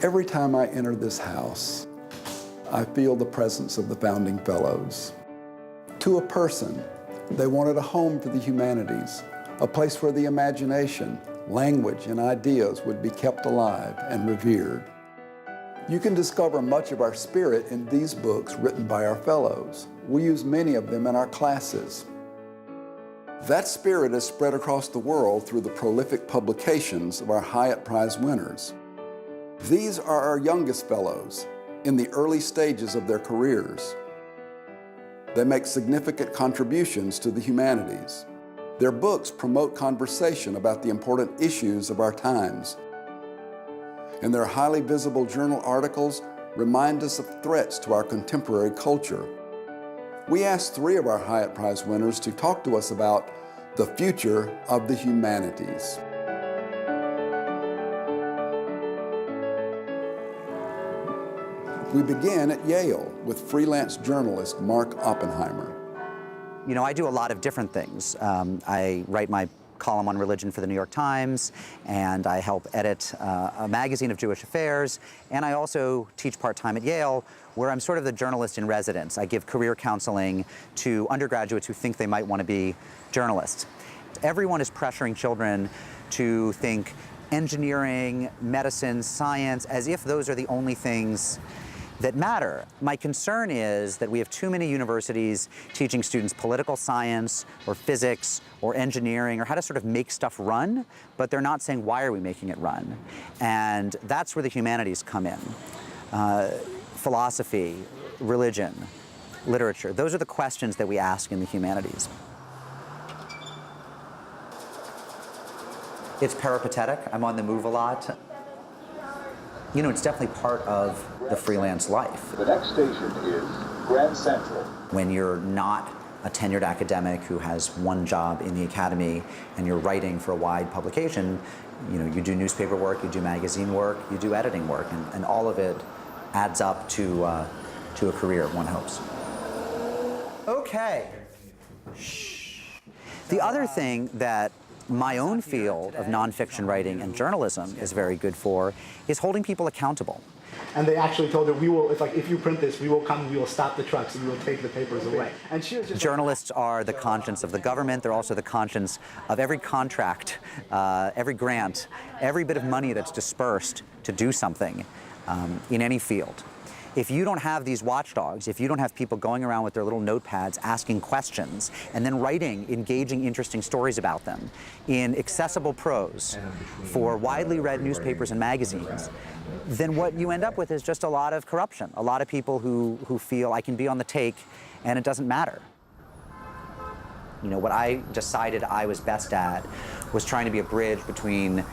Every time I enter this house, I feel the presence of the Founding Fellows. To a person, they wanted a home for the humanities, a place where the imagination, language, and ideas would be kept alive and revered. You can discover much of our spirit in these books written by our fellows. We use many of them in our classes. That spirit is spread across the world through the prolific publications of our Hyatt Prize winners. These are our youngest fellows in the early stages of their careers. They make significant contributions to the humanities. Their books promote conversation about the important issues of our times. And their highly visible journal articles remind us of threats to our contemporary culture. We asked 3 of our Hyatt Prize winners to talk to us about the future of the humanities. We begin at Yale with freelance journalist Mark Oppenheimer. You know, I do a lot of different things. I write my column on religion for the New York Times, and I help edit a magazine of Jewish affairs, and I also teach part-time at Yale, where I'm sort of the journalist in residence. I give career counseling to undergraduates who think they might want to be journalists. Everyone is pressuring children to think engineering, medicine, science, as if those are the only things that matter. My concern is that we have too many universities teaching students political science or physics or engineering or how to sort of make stuff run, but they're not saying why are we making it run. And that's where the humanities come in. Philosophy, religion, literature, those are the questions that we ask in the humanities. It's peripatetic. I'm on the move a lot. You know, it's definitely part of the freelance life. The next station is Grand Central. When you're not a tenured academic who has one job in the academy and you're writing for a wide publication, you know, you do newspaper work, you do magazine work, you do editing work, and all of it adds up to a career, one hopes. Okay. Shh. The other thing that my own field of nonfiction writing and journalism is very good for is holding people accountable. And they actually told her, we will, if you print this, we will come, we will stop the trucks, and we will take the papers away. And she was just Journalists are the conscience of the government. They're also the conscience of every contract, every grant, every bit of money that's dispersed to do something in any field. If you don't have these watchdogs, if you don't have people going around with their little notepads asking questions and then writing engaging, interesting stories about them in accessible prose for widely read newspapers and magazines, then what you end up with is just a lot of corruption, a lot of people who feel I can be on the take and it doesn't matter. You know, what I decided I was best at was trying to be a bridge between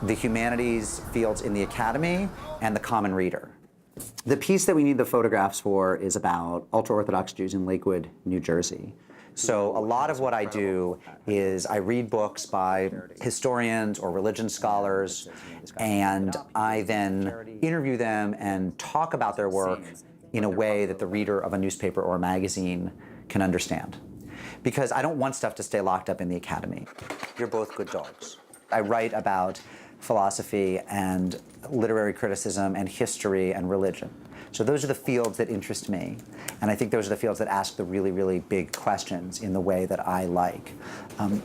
the humanities fields in the academy and the common reader. The piece that we need the photographs for is about ultra-Orthodox Jews in Lakewood, New Jersey. So a lot of what I do is I read books by historians or religion scholars, and I then interview them and talk about their work in a way that the reader of a newspaper or a magazine can understand. Because I don't want stuff to stay locked up in the academy. You're both good dogs. I write about philosophy and literary criticism and history and religion. So those are the fields that interest me. And I think those are the fields that ask the really, really big questions in the way that I like.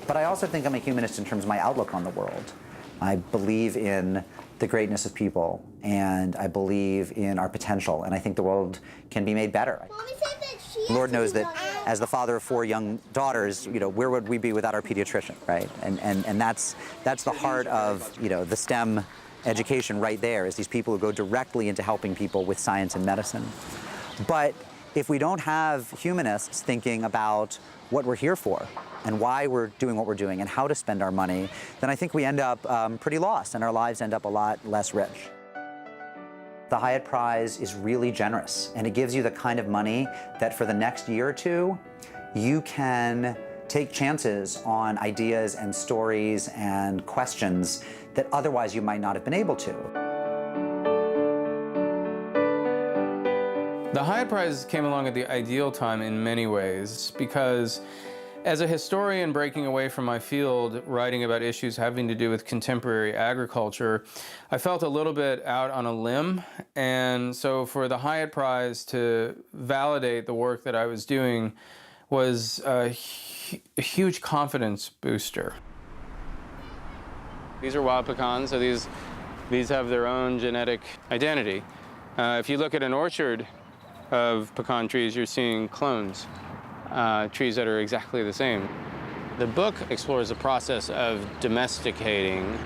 But I also think I'm a humanist in terms of my outlook on the world. I believe in the greatness of people, and I believe in our potential, and I think the world can be made better. Lord knows that as the father of 4 young daughters, you know, where would we be without our pediatrician, right? And that's the heart of, you know, the STEM education right there, is these people who go directly into helping people with science and medicine. But if we don't have humanists thinking about what we're here for and why we're doing what we're doing and how to spend our money, then I think we end up pretty lost and our lives end up a lot less rich. The Hyatt Prize is really generous, and it gives you the kind of money that for the next year or two, you can take chances on ideas and stories and questions that otherwise you might not have been able to. The Hyatt Prize came along at the ideal time in many ways because As a historian breaking away from my field, writing about issues having to do with contemporary agriculture, I felt a little bit out on a limb. And so for the Hyatt Prize to validate the work that I was doing was a huge confidence booster. These are wild pecans, so these have their own genetic identity. If you look at an orchard of pecan trees, you're seeing clones. Trees that are exactly the same. The book explores the process of domesticating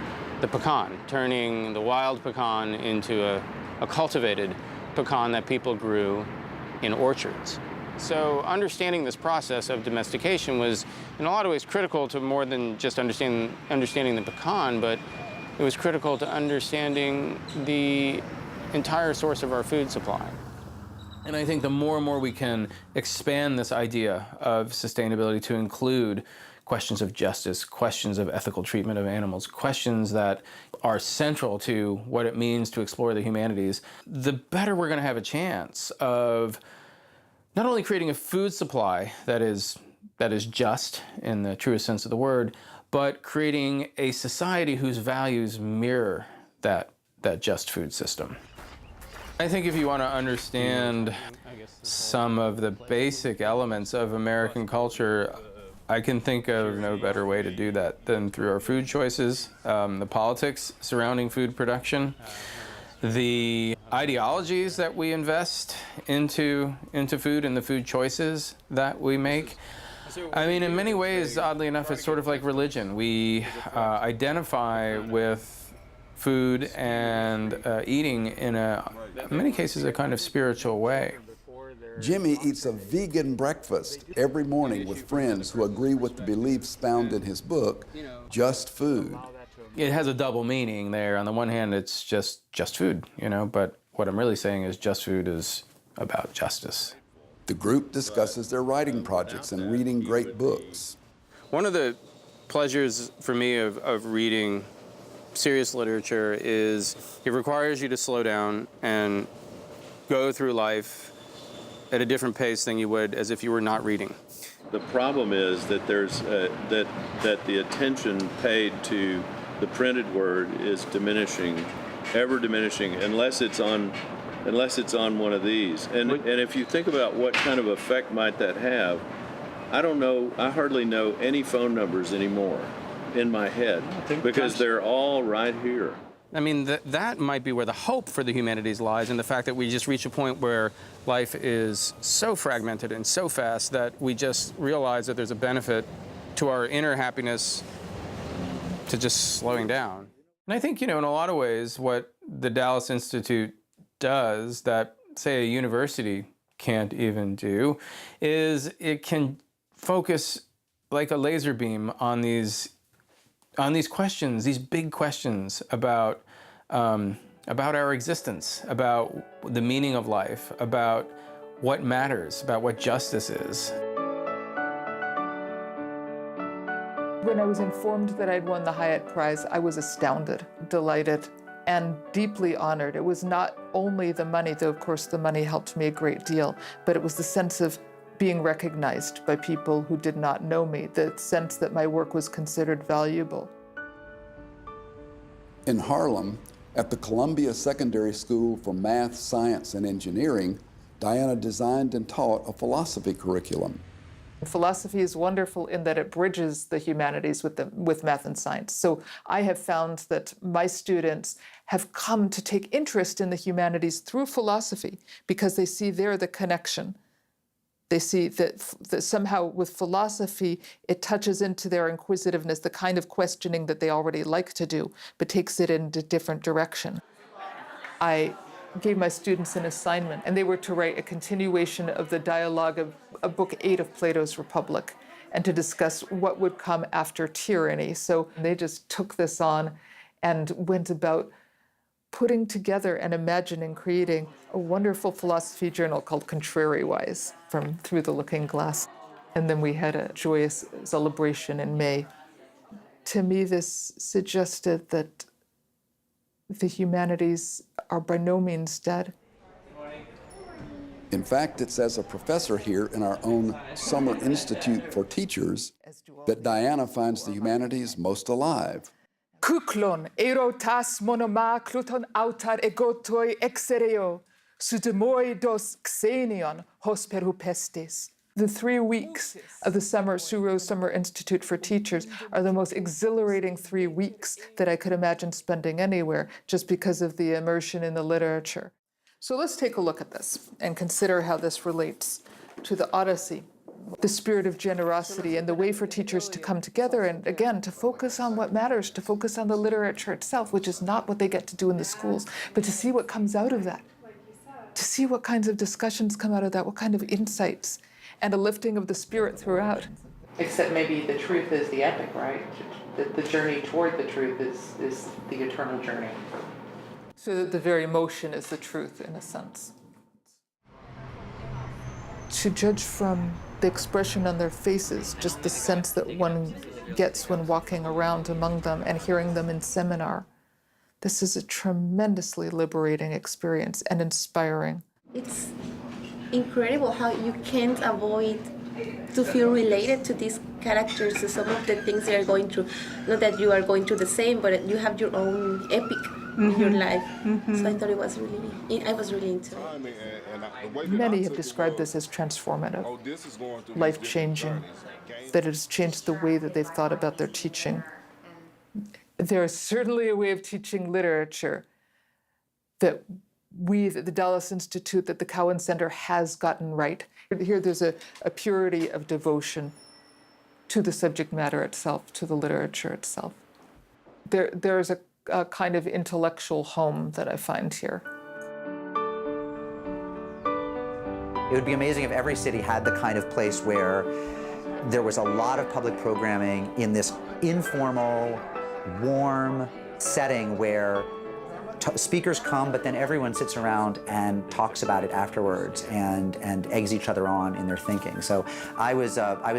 the pecan, turning the wild pecan into a cultivated pecan that people grew in orchards. So understanding this process of domestication was in a lot of ways critical to more than just understanding the pecan, but it was critical to understanding the entire source of our food supply. And I think the more and more we can expand this idea of sustainability to include questions of justice, questions of ethical treatment of animals, questions that are central to what it means to explore the humanities, the better we're going to have a chance of not only creating a food supply that is just in the truest sense of the word, but creating a society whose values mirror that just food system. I think if you want to understand some of the basic elements of American culture, I can think of no better way to do that than through our food choices, the politics surrounding food production, the ideologies that we invest into food and the food choices that we make. I mean, in many ways, oddly enough, it's sort of like religion. We identify with food and eating in many cases, a kind of spiritual way. Jimmy eats a vegan breakfast every morning with friends who agree with the beliefs found in his book, Just Food. It has a double meaning there. On the one hand, it's just food, but what I'm really saying is Just Food is about justice. The group discusses their writing projects and reading great books. One of the pleasures for me of reading serious literature is it requires you to slow down and go through life at a different pace than you would as if you were not reading. The problem is that there's that the attention paid to the printed word is diminishing, ever diminishing, unless it's on one of these. And if you think about what kind of effect might that have, I hardly know any phone numbers anymore in my head because they're all right here. I mean, that might be where the hope for the humanities lies, in the fact that we just reach a point where life is so fragmented and so fast that we just realize that there's a benefit to our inner happiness to just slowing down. And I think, in a lot of ways, what the Dallas Institute does that, say, a university can't even do, is it can focus like a laser beam on these questions, these big questions about our existence, about the meaning of life, about what matters, about what justice is. When I was informed that I'd won the Hyatt Prize, I was astounded, delighted, and deeply honored. It was not only the money, though of course the money helped me a great deal, but it was the sense of being recognized by people who did not know me, the sense that my work was considered valuable. In Harlem, at the Columbia Secondary School for Math, Science, and Engineering, Diana designed and taught a philosophy curriculum. Philosophy is wonderful in that it bridges the humanities with math and science. So I have found that my students have come to take interest in the humanities through philosophy because they see there the connection. They see that somehow with philosophy, it touches into their inquisitiveness, the kind of questioning that they already like to do, but takes it in a different direction. I gave my students an assignment, and they were to write a continuation of the dialogue of Book 8 of Plato's Republic, and to discuss what would come after tyranny. So they just took this on and went about putting together and imagining, creating a wonderful philosophy journal called Contrariwise from Through the Looking Glass. And then we had a joyous celebration in May. To me, this suggested that the humanities are by no means dead. In fact, it's as a professor here in our own Summer Institute for Teachers that Diana finds the humanities most alive. Kuklon erotas monoma kluton autar egotoi exereo, sudemoi dos xenion hosperupestis. The 3 weeks of the SURO Summer Institute for Teachers are the most exhilarating 3 weeks that I could imagine spending anywhere, just because of the immersion in the literature. So let's take a look at this and consider how this relates to the Odyssey, the spirit of generosity, and the way for teachers to come together and, again, to focus on what matters, to focus on the literature itself, which is not what they get to do in the schools, but to see what comes out of that, to see what kinds of discussions come out of that, what kind of insights, and a lifting of the spirit throughout. Except maybe the truth is the epic, right? The journey toward the truth is the eternal journey. So that the very motion is the truth, in a sense. To judge from the expression on their faces, just the sense that one gets when walking around among them and hearing them in seminar, this is a tremendously liberating experience and inspiring. It's incredible how you can't avoid to feel related to these characters, to some of the things they are going through. Not that you are going through the same, but you have your own epic in your life. So I thought I was really into it. Many have described this as transformative, life-changing, that it has changed the way that they've thought about their teaching. There is certainly a way of teaching literature that we, at the Dallas Institute, that the Cowan Center has gotten right. Here there's a purity of devotion to the subject matter itself, to the literature itself. There's a kind of intellectual home that I find here. It would be amazing if every city had the kind of place where there was a lot of public programming in this informal, warm setting where speakers come, but then everyone sits around and talks about it afterwards and eggs each other on in their thinking. So I was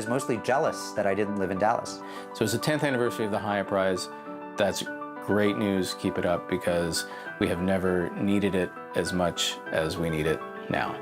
mostly jealous that I didn't live in Dallas. So it's the 10th anniversary of the Hyatt Prize. That's great news. Keep it up, because we have never needed it as much as we need it now.